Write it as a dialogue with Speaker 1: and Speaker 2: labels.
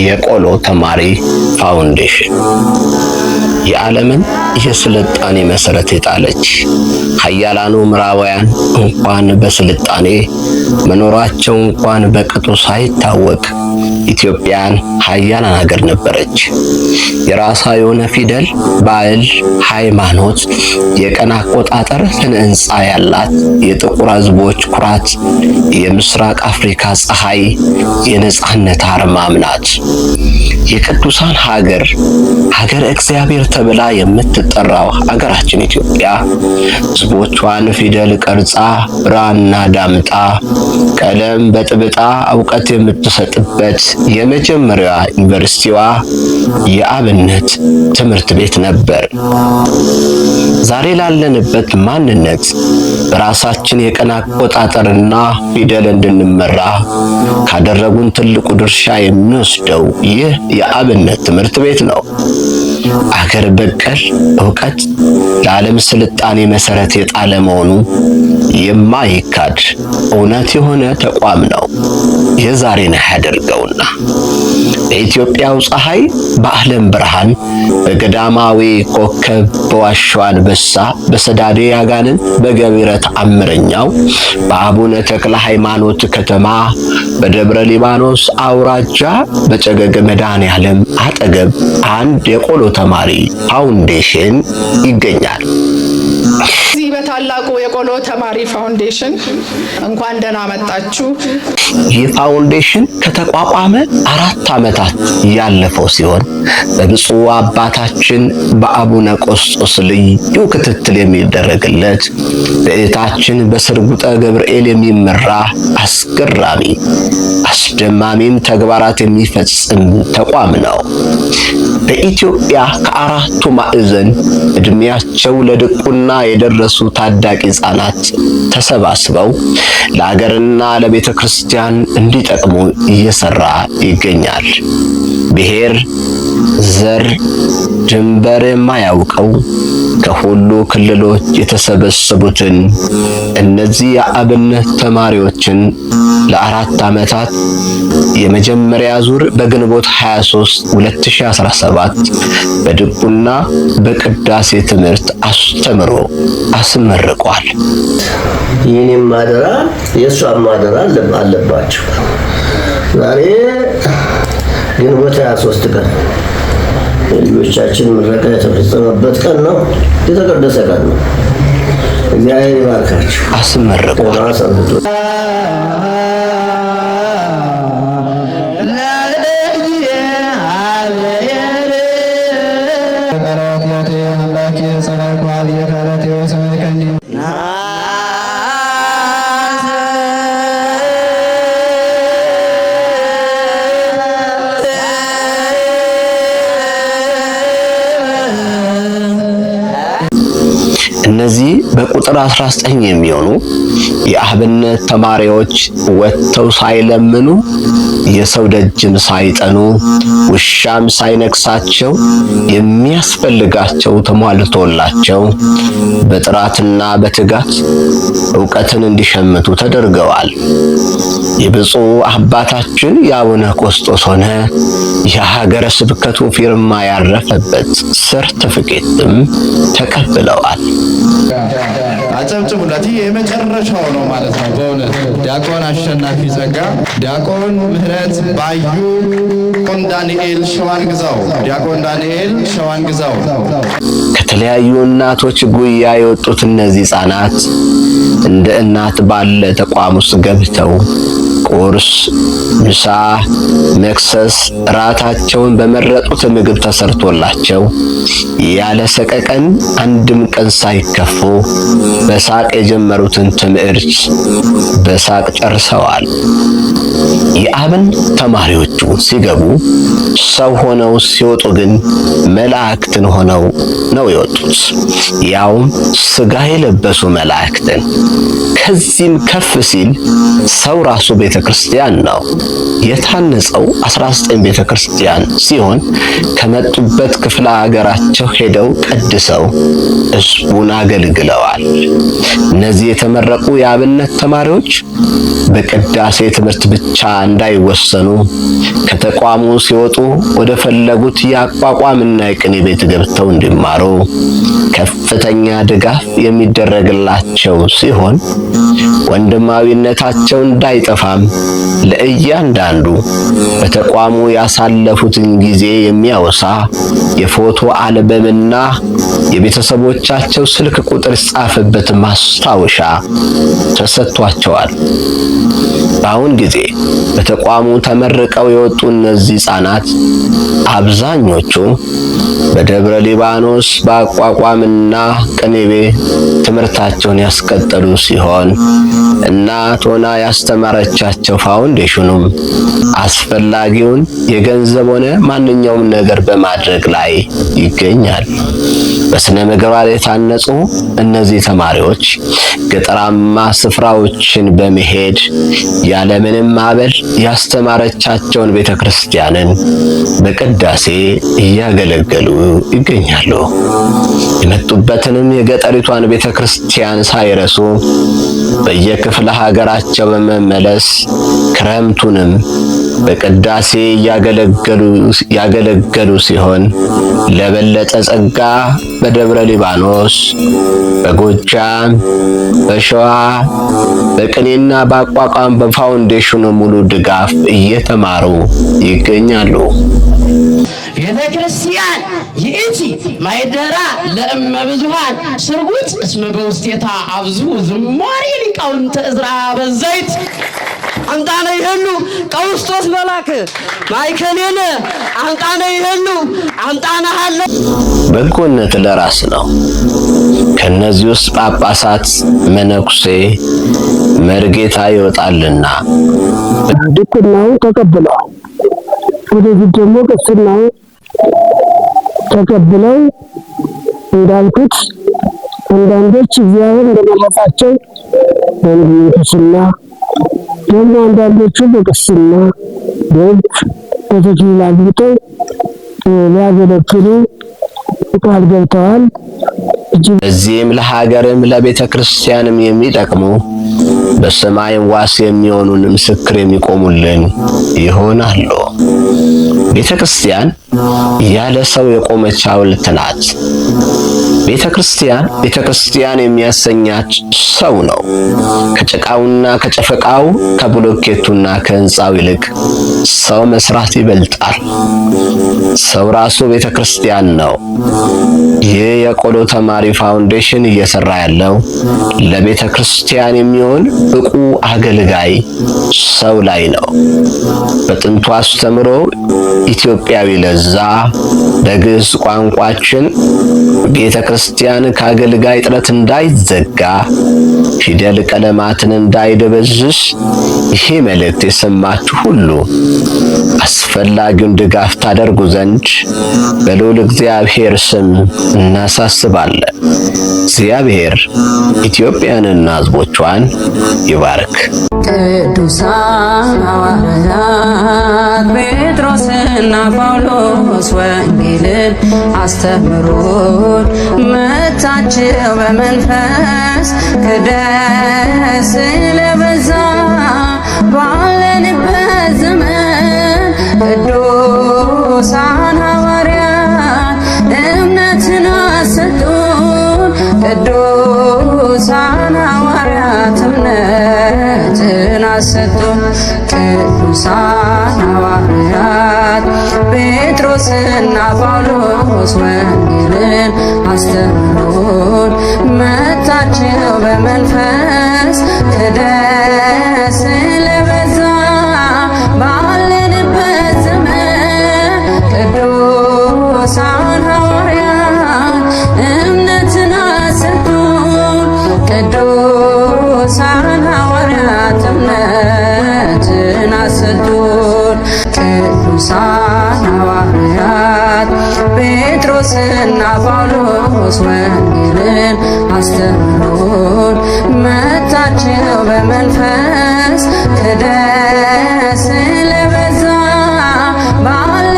Speaker 1: የቆሎ ተማሪ ፋውንዴሽን የዓለምን የስልጣኔ መሰረት የጣለች ኃያላኑ ምዕራባውያን እንኳን በስልጣኔ መኖራቸው እንኳን በቅጡ ሳይታወቅ ኢትዮጵያን ኃያላን ሀገር ነበረች። የራሷ የሆነ ፊደል፣ ባህል፣ ሃይማኖት፣ የቀን አቆጣጠር፣ ስነ ህንጻ ያላት የጥቁር ህዝቦች ኩራት፣ የምስራቅ አፍሪካ ፀሐይ፣ የነጻነት አርማም ናት። የቅዱሳን ሀገር እግዚአብሔር ተብላ የምትጠራው ሀገራችን ኢትዮጵያ ህዝቦቿን ፊደል ቀርጻ ብራና ዳምጣ ቀለም በጥብጣ እውቀት የምትሰጥበት የመጀመሪያዋ ዩኒቨርሲቲዋ የአብነት ትምህርት ቤት ነበር። ዛሬ ላለንበት ማንነት በራሳችን የቀን አቆጣጠርና ፊደል እንድንመራ ካደረጉን ትልቁ ድርሻ የሚወስደው ይህ የአብነት ትምህርት ቤት ነው። አገር በቀል እውቀት ለዓለም ስልጣኔ መሰረት የጣለ መሆኑ የማይካድ እውነት የሆነ ተቋም ነው። የዛሬን ያደርገውና በኢትዮጵያው ፀሐይ፣ በዓለም ብርሃን፣ በገዳማዊ ኮከብ፣ በዋሻው አንበሳ፣ በሰዳዴ አጋንንት፣ በገቢረ ተአምረኛው፣ በአቡነ ተክለ ሃይማኖት ከተማ፣ በደብረ ሊባኖስ አውራጃ፣ በጨገገ መድኃኔዓለም አጠገብ አንድ የቆሎ ተማሪ ፋውንዴሽን ይገኛል።
Speaker 2: እዚህ በታላቁ የቆሎ ተማሪ ፋውንዴሽን እንኳን ደህና መጣችሁ።
Speaker 1: ይህ ፋውንዴሽን ከተቋቋመ 4 ዓመታት ያለፈው ሲሆን በብፁዕ አባታችን በአቡነ ቆስጦስ ልዩ ክትትል የሚደረግለት በእህታችን በስርጉጠ ገብርኤል የሚመራ አስገራሚ አስደማሚም ተግባራት የሚፈጽም ተቋም ነው። በኢትዮጵያ ከአራቱ ማዕዘን እድሜያቸው ለድቁና የደረሱ ታዳጊ ሕፃናት ተሰባስበው ለሀገርና ለቤተ ክርስቲያን እንዲጠቅሙ እየሰራ ይገኛል። ብሔር፣ ዘር፣ ድንበር የማያውቀው ከሁሉ ክልሎች የተሰበሰቡትን እነዚህ የአብነት ተማሪዎችን ለ4 ዓመታት የመጀመሪያ ዙር በግንቦት 23 2017 በድቁና በቅዳሴ ትምህርት አስተምሮ አስመርቋል።
Speaker 3: የኔም ማደራ የሷም ማደራ አለባቸው። ዛሬ ግንቦት 23 ቀን የልጆቻችን ምረቃ የተፈጸመበት ቀን ነው። የተቀደሰ ቀን ነው። እግዚአብሔር ይባርካችሁ።
Speaker 1: አስመርቋል። እነዚህ በቁጥር 19 የሚሆኑ የአብነት ተማሪዎች ወጥተው ሳይለምኑ የሰው ደጅም ሳይጠኑ ውሻም ሳይነክሳቸው የሚያስፈልጋቸው ተሟልቶላቸው በጥራትና በትጋት ዕውቀትን እንዲሸምቱ ተደርገዋል። የብፁዕ አባታችን የአቡነ ቆስጦስ ሆነ የሀገረ ስብከቱ ፊርማ ያረፈበት ሰርተፍኬትም ተቀብለዋል።
Speaker 4: አጨብጭቡለት። የመጨረሻው ነው ማለት ነው። በእውነት ዲያቆን አሸናፊ ጸጋ፣ ዲያቆን ምህረት ባዩ፣ ዲያቆን ዳንኤል ሸዋን ግዛው፣ ዲያቆን ዳንኤል ሸዋን ግዛው።
Speaker 1: ከተለያዩ እናቶች ጉያ የወጡት እነዚህ ሕፃናት እንደ እናት ባለ ተቋም ውስጥ ገብተው ቁርስ፣ ምሳ፣ መክሰስ፣ ራታቸውን በመረጡት ምግብ ተሰርቶላቸው ያለ ሰቀቀን አንድም ቀን ሳይከፉ በሳቅ የጀመሩትን ትምህርት በሳቅ ጨርሰዋል። የአብን ተማሪዎቹ ሲገቡ ሰው ሆነው ሲወጡ ግን መላእክትን ሆነው ነው የወጡት። ያውም ስጋ የለበሱ መላእክትን። ከዚህም ከፍ ሲል ሰው ራሱ ቤተ ቤተክርስቲያን ነው። የታነጸው 19 ቤተክርስቲያን ሲሆን ከመጡበት ክፍለ ሀገራቸው ሄደው ቀድሰው ሕዝቡን አገልግለዋል። እነዚህ የተመረቁ የአብነት ተማሪዎች በቅዳሴ ትምህርት ብቻ እንዳይወሰኑ ከተቋሙ ሲወጡ ወደ ፈለጉት የአቋቋምና የቅኔ ቤት ገብተው እንዲማሩ ከፍተኛ ድጋፍ የሚደረግላቸው ሲሆን ወንድማዊነታቸው እንዳይጠፋም ለእያንዳንዱ በተቋሙ ያሳለፉትን ጊዜ የሚያወሳ የፎቶ አልበምና የቤተሰቦቻቸው ስልክ ቁጥር የተጻፈበት ማስታወሻ ተሰጥቷቸዋል። በአሁን ጊዜ በተቋሙ ተመርቀው የወጡ እነዚህ ሕፃናት አብዛኞቹ በደብረ ሊባኖስ በአቋቋምና ቅኔ ቤት ትምህርታቸውን ያስቀጠሉ ሲሆን እናት ሆና ያስተማረቻቸው ፋውንዴሽኑም አስፈላጊውን የገንዘብ ሆነ ማንኛውም ነገር በማድረግ ላይ ይገኛል። በስነ ምግባር የታነጹ እነዚህ ተማሪዎች ገጠራማ ስፍራዎችን በመሄድ ያለምንም ማዕበል ያስተማረቻቸውን ቤተክርስቲያንን በቅዳሴ እያገለገሉ ይገኛሉ። የመጡበትንም የገጠሪቷን ቤተክርስቲያን ሳይረሱ በየክፍለ ሀገራቸው በመመለስ ክረምቱንም በቅዳሴ ያገለገሉ ሲሆን ለበለጠ ጸጋ በደብረ ሊባኖስ፣ በጎጃም፣ በሸዋ በቅኔና በአቋቋም በፋውንዴሽኑ ሙሉ ድጋፍ እየተማሩ ይገኛሉ።
Speaker 5: ቤተክርስቲያን ይእቲ ማይደራ ለእመ ብዙኃን ስርጉት እስመ በውስቴታ አብዙ ዝማሬ ሊቃውንተ ዕዝራ በዘይት አምጣነ ይሄሉ ቀውስጦስ መላክ ማይከሌነ አምጣነ ይሄሉ አምጣነ ሀለ
Speaker 1: በጎነት ለራስ ነው። ከነዚህ ውስጥ ጳጳሳት፣ መነኩሴ፣ መርጌታ ይወጣልና
Speaker 6: ድቁናውን ተቀብለዋል። ወደዚህ ደግሞ ቅስናውን ተቀብለው እንዳልኩት አንዳንዶች እግዚአብሔር እንደመረጣቸው በቅስና ደግሞ አንዳንዶቹ በቅስና በተክሊል አግብተው ሊያገለግሉ ቃል ገብተዋል።
Speaker 1: እዚህም ለሀገርም ለቤተ ክርስቲያንም የሚጠቅሙ በሰማይ ዋስ የሚሆኑን ምስክር የሚቆሙልን ይሆናሉ። ቤተ ክርስቲያን ያለ ሰው የቆመች ሐውልት ናት። ቤተ ክርስቲያን የሚያሰኛች ሰው ነው። ከጭቃውና ከጨፈቃው ከብሎኬቱና ከህንፃው ይልቅ ሰው መስራት ይበልጣል። ሰው ራሱ ቤተ ክርስቲያን ነው። ይህ የቆሎ ተማሪ ፋውንዴሽን እየሰራ ያለው ለቤተ ክርስቲያን የሚሆን ብቁ አገልጋይ ሰው ላይ ነው። በጥንቱ አስተምሮ ኢትዮጵያዊ ለዛ በግዕዝ ቋንቋችን ቤተ ክርስቲያን ከአገልጋይ ጥረት እንዳይዘጋ፣ ፊደል ቀለማትን እንዳይደበዝዝ ይሄ መልእክት የሰማችሁ ሁሉ አስፈላጊውን ድጋፍ ታደርጉ ዘንድ በልዑል እግዚአብሔር ስም እናሳስባለን። እግዚአብሔር ኢትዮጵያንና ሕዝቦቿን ይባርክ።
Speaker 7: ቅዱሳን ሐዋርያት ጴጥሮስና ጳውሎስ ወንጌልን አስተምሮን መታቸው በመንፈስ ክደት ስለበዛ ባለንበት ዘመን ቅዱሳን ሐዋርያት እምነትን አሰጡን። ቅዱሳን ሐዋርያት እምነትን አሰጡን። ቅዱሳን ሐዋርያት ጴጥሮስና ጳውሎስ ወንጌልን አስተምሮን መታቸው በመንፈስ ክደት ስለበዛ ባለንበት ዘመን ቅዱሳን ሐዋርያት እምነትን አሰጡን። ቅዱሳን ሐዋርያት እምነትን አሰጡን። ቅዱሳን ሐዋርያት ጴጥሮስና ጳውሎስ ማርቆስ ወንጌልን አስተምሮን መታችሁ በመንፈስ ክደስ ስለበዛ ባለ